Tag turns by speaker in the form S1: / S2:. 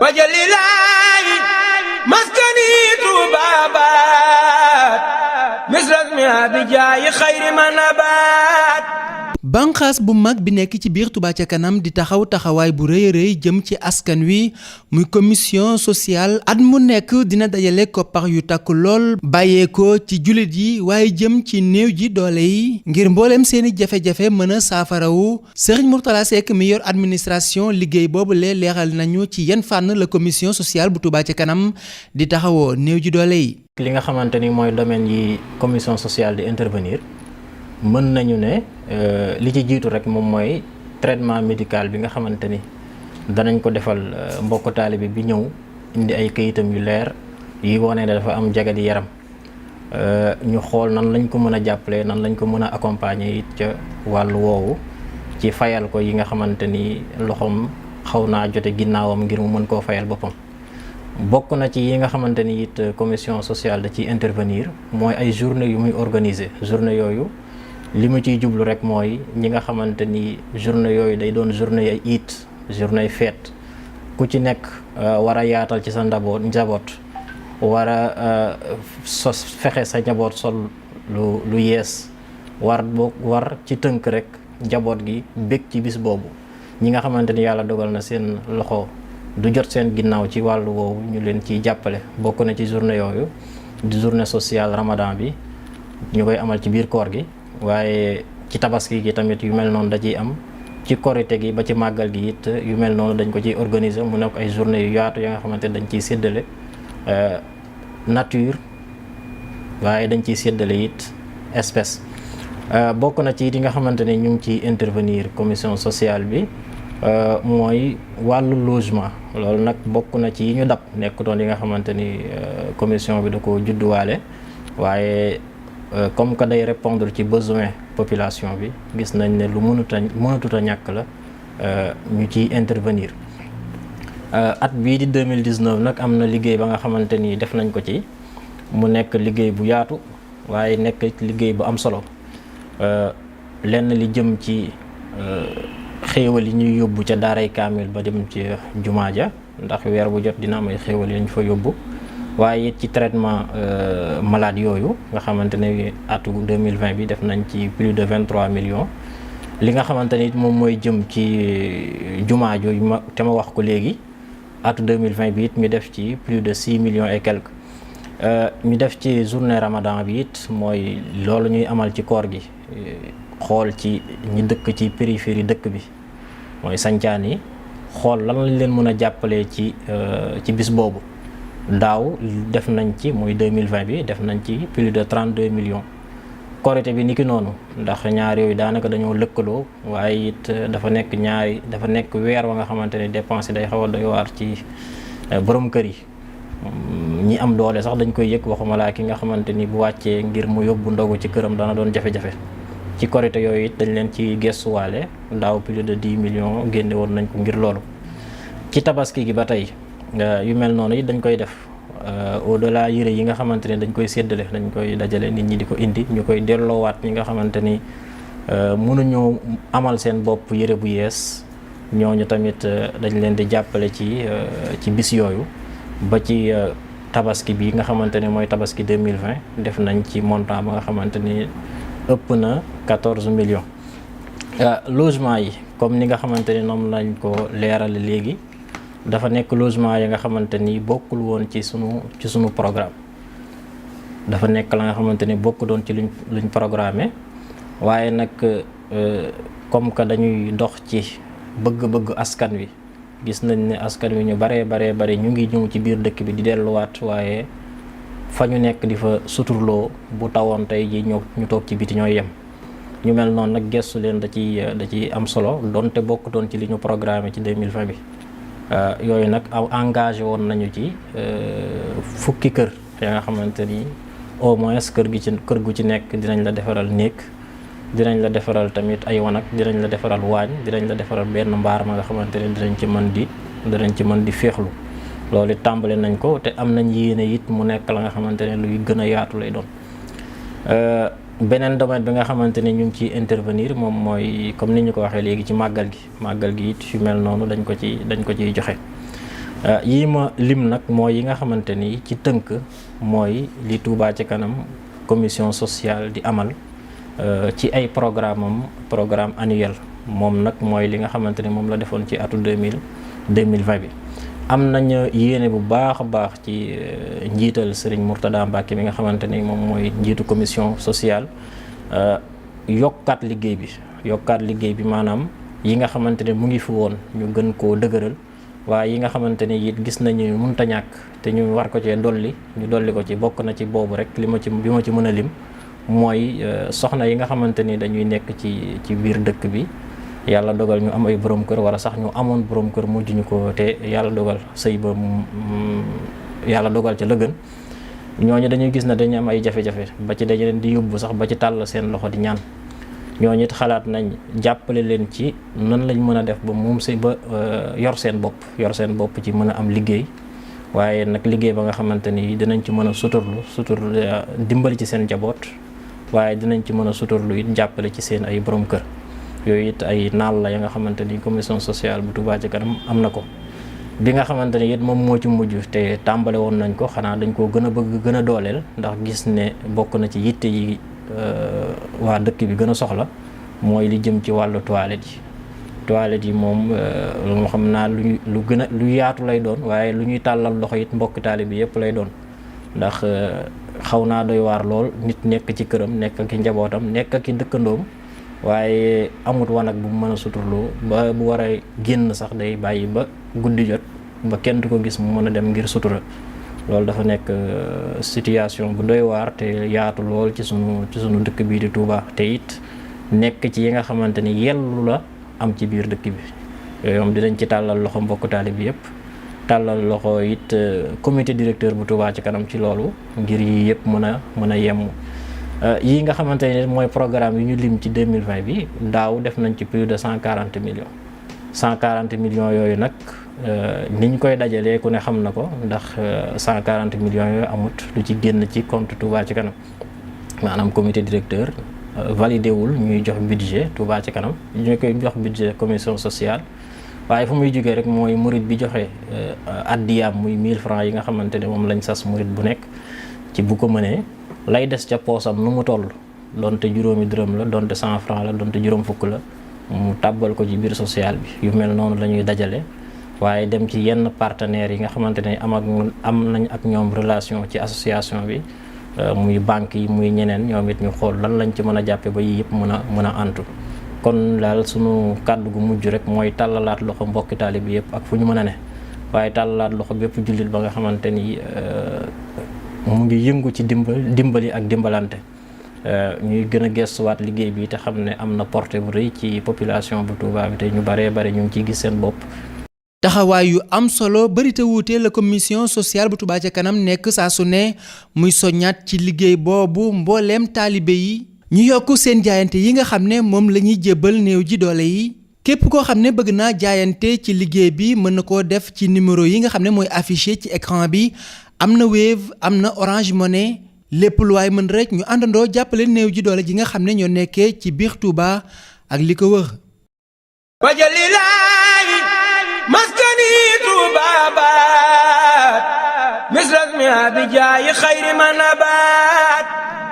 S1: wajalilaahi maskani tuubaabaat misrasmi abijaayi xayri manabaat.
S2: banqaas bu mag bi nekk ci biir Touba ca kanam di taxawaay bu rëy a rëy jëm ci askan wi muy commission sociale at mu nekk dina dajale koppar yu takk lool bàyyeekoo ci jullit yi waaye jëm ci néew ji doole yi ngir mbooleem seeni jafe-jafe mën a saafarawu. Serigne Mourtala Seck mi yor administration liggéey boobu leeral nañu ci yan fànn la commission sociale bu Touba ca kanam di taxawoo néew ji doole yi.
S3: li nga xamante ni mooy domaine yi commission sociale di intervenir mën nañu ne li ci jiitu rek moom mooy traitement médical bi nga xamante ni danañ ko defal mbokk taalibe bi ñëw indi ay kayitam yu leer yi wane ne dafa am jagadi yaram ñu xool nan lañ ko mën a jàppale nan lañ ko mën a accompagner it ca wàllu woowu ci fayal ko yi nga xamante ni loxoom xaw naa jote ginnaawam ngir mu mën koo fayal boppam. bokk na ci yi nga xamante ni it commission sociale da ciy intervenir mooy ay journée yu muy organiser journée yooyu li mu ciy jublu rek mooy ñi nga xamante ni journée yooyu day doon journée ay it journée fête ku ci nekk war a yaatal ci sa njaboot war a fexe sa njaboot sol lu yees war ci tënk rek njaboot gi bég ci bis boobu ñi nga xamante ni yàlla dogal na seen loxo du jot seen ginnaaw ci wàllu woowu ñu leen ciy jàppale. bokk na ci journée yooyu di journée sociale ramadan bi ñu koy amal ci biir koor gi waaye ci tabaski gi tamit yu mel noonu da ciy am ci korite gi ba ci màggal gi it yu mel noonu dañ ko ciy organiser mu nekk ay journée yu yaatu ya nga xamante dañ ciy séddale nature waaye dañ ciy séddale it espèce. bokk na ci yi nga xamante ne ñu ngi ciy intervenir commission sociale bi mooy wàllu logement loolu nag bokk na ci yi ñu dab nekkutoon yi nga xamante ni commission bi da ko judduwaale waaye comme que day répondre ci besoin population bi gis nañ ne lu mënatut a ñàkk la ñu ciy intervenir. at bii di 2019 nag am na liggéey ba nga xamante ni def nañ ko ci mu nekk liggéey bu yaatu waaye nekk liggéey bu am solo lenn li jëm ci xéewal yi ñuy yóbbu ca daaray kaamil ba dem ci jumaa ja ndax weer bu jot dina am ay xéewal yi ñu fa yóbbu waaye it ci traitement malade yooyu nga xamante ne atu 2020 bi def nañ ci plus de 23 millions. li nga xamante ni moom mooy jëm ci jumaa jooju te ma wax ko léegi atu 2020 bi it ñu def ci plus de 6 millions et quelques. ñu def ci journée ramadan bi it mooy loolu ñuy amal ci koor gi xool ci ñi dëkk ci périphérie dëkk bi mooy sancaan yi xool lan lañ leen mën a jàppalee ci bis boobu. daaw def nañ ci mooy 2020 bi def nañ ci plus de 32 millions. korité bi niki noonu ndax ñaar yooyu daanaka dañoo lëkkaloo waaye it dafa nekk weer wa nga xamante ne dépense yi day xaw a doy waar ci borom kër yi. ñi am doole sax dañ koy yëg waxuma laa ki nga xamante ni bu wàccee ngir mu yóbbu ndogu ci këram dana doon jafe-jafe. ci korité yooyu it dañ leen ci gestuwaale daaw plus de 10 millions génne woon nañ ko ngir loolu. ci tabaski gi ba tey yu mel noonu it dañ koy def au delà yére yi nga xamante ne dañ koy séddale dañ koy dajale nit ñi di ko indi ñu koy delloowaat ñi nga xamante ni mënuñoo amal seen bopp yére bu yees ñooñu tamit dañ leen di jàppale ci bis yooyu. ba ci tabaski bi nga xamante ne mooy tabaski 2020 def nañ ci montant ba nga xamante ni ëpp na 14 millions. logement yi comme ni nga xamante ni noonu lañ ko leerale léegi dafa nekk logement yi nga xamante ni bokkul woon ci sunu programme dafa nekk la nga xamante ni bokk doon ci luñ programmé waaye nag comme que dañuy dox ci bëgg-bëgg askan wi. gis nañ ne askan wi ñu bare ñu ngi ñëw ci biir dëkk bi di delluwaat waaye fa ñu nekk di fa suturloo bu tawoon tey ji ñu toog ci biti ñooy yem ñu mel noonu nag gestu leen da ci am solo donte bokk doon ci li ñu programmé ci 2020 bi yooyu nag engagé woon nañu ci fukki kër ya nga xamante ni au moins kër gu ci nekk dinañ la defaral néeg dinañ la defaral tamit ay wanag dinañ la defaral waañ dinañ la defaral benn mbaar ma nga xamante ne dinañ ci mën di féexlu loolu tàmbale nañ ko te am nañ yéene it mu nekk la nga xamante ne luy gën a yaatu lay doon. beneen domaine bi nga xamante ne ñu ngi ciy intervenir moom mooy comme ni ñu ko waxee léegi ci màggal gi it yu mel noonu dañ ko ciy joxe yii ma lim nag mooy yi nga xamante ni ci tënk mooy li Touba ca kanam commission sociale di amal ci ay programme annuel moom nag mooy li nga xamante ni moom la defoon ci atu 2020 bi. am nañ yéene bu baax a baax ci njiital Serigne Mourtada Mbacke mi nga xamante ni moom mooy njiitu commission sociale yokkaat liggéey bi maanaam yi nga xamante ne mu ngi fi woon ñu gën koo dëgëral waaye yi nga xamante ni it gis nañu mënta ñàkk te ñu war ko cee dolli ko ci. bokk na ci boobu rek bi ma ci mën a lim mooy soxna yi nga xamante ni dañuy nekk ci biir dëkk bi yàlla dogal ñu am ay borom kër wala sax ñu amoon borom kër mujj ñu ko te yàlla dogal sëy ba yàlla dogal ca la gën ñooñu dañuy gis ne dañu am ay jafe-jafe ba ci dañu leen di yóbbu sax ba ci tàll seen loxo di ñaan ñooñu it xalaat nañ jàppale leen ci nan lañ mën a def ba moom si ba yor seen bopp ci mën a am liggéey waaye nag liggéey ba nga xamante ni dinañ ci mën a suturlu dimbali ci seen njaboot waaye dinañ ci mën a suturlu it jàppale ci seen ay borom kër. yooyu it ay naal la ya nga xamante ni commission sociale bu Touba ca kanam am na ko bi nga xamante ni it moom moo ci mujj te tàmbale woon nañ ko xanaa dañ koo gën a bëgg gën a dooleel ndax gis ne bokk na ci yitte yi waa dëkk bi gën a soxla mooy li jëm ci wàllu toilette yi moom lu xam naa lu yaatu lay doon waaye lu ñuy tàllal loxo it mbokk taali bi yëpp lay doon ndax xaw naa doy waar lool nit nekk ci këram nekk ak njabootam nekk ak dëkkandoom waaye amut wanag bu mu mën a suturloo ba bu war a génn sax day bàyyi ba guddi jot ba kenn du ko gis mu mën a dem ngir sutura loolu dafa nekk situation bu doy waar te yaatu lool ci sunu dëkk bii di Touba te it nekk ci yi nga xamante ni yellu la am ci biir dëkk bi yooyu moom dinañ ci tàllal loxo mbokk taali bi yëpp tàllal loxo it comité directeur bu Touba ci kanam ci loolu ngir yi yëpp mën a yemm yii nga xamante ne mooy programme yi ñu lim ci 2020 bi daaw def nañ ci plus de 140 millions yooyu nag ni ñu koy dajalee ku ne xam na ko ndax 140 millions yooyu amut lu ci génn ci compte Touba ci kanam maanaam comité directeur validé wul ñuy jox budget Touba ci kanam ñu koy jox budget commission sociale waaye fu muy jógee rek mooy murit bi joxe addiyaam muy 1000 francs yi nga xamante ne moom lañ sas murit bu nekk ci bu ko mënee lay des ca poosam nu mu toll donte juróomi dërëm la donte 100 francs la donte juróom fukk la mu tàbbal ko ci biir social bi yu mel noonu la ñuy dajale waaye dem ci yenn partenaires yi nga xamante ne am nañ ak ñoom relation ci association bi muy banque yi muy ñeneen ñoom it ñu xool lan lañ ci mën a jàppe ba yii yëpp mën a antu kon daal sunu kàddu gu mujj rek mooy tàllalaat loxo mbokki taalibe bi yëpp ak fu ñu mën a ne waaye tàllalaat loxo bépp jullit ba nga xamante ni mu ngi yëngu ci dimbali ak dimbalante ñuy gën a gestuwaat liggéey bi te xam ne am na portée bu rëy ci population bu Touba bi te ñu baree bari ñu ngi ciy gis seen bopp.
S2: taxawaay yu am solo bari te wuute la commission sociale bu Touba ca kanam nekk saa su ne muy soññaat ci liggéey boobu mbooleem taalibe yi ñu yokk seen jaayante yi nga xam ne moom la ñuy jébbal néew ji doole yi. képp koo xam ne bëgg naa jaayante ci liggéey bi mën na koo def ci numéro yi nga xam ne mooy affiché ci écran bi. am na Wave am na Orange Money lépp lu waay mën rek ñu àndandoo jàppale néew ji doole ji nga xam ne ñoo nekkee ci biir Touba ak li ko wër.
S1: wajalilaayi maskani Touba baat misras mi abijaayi xayri man abaat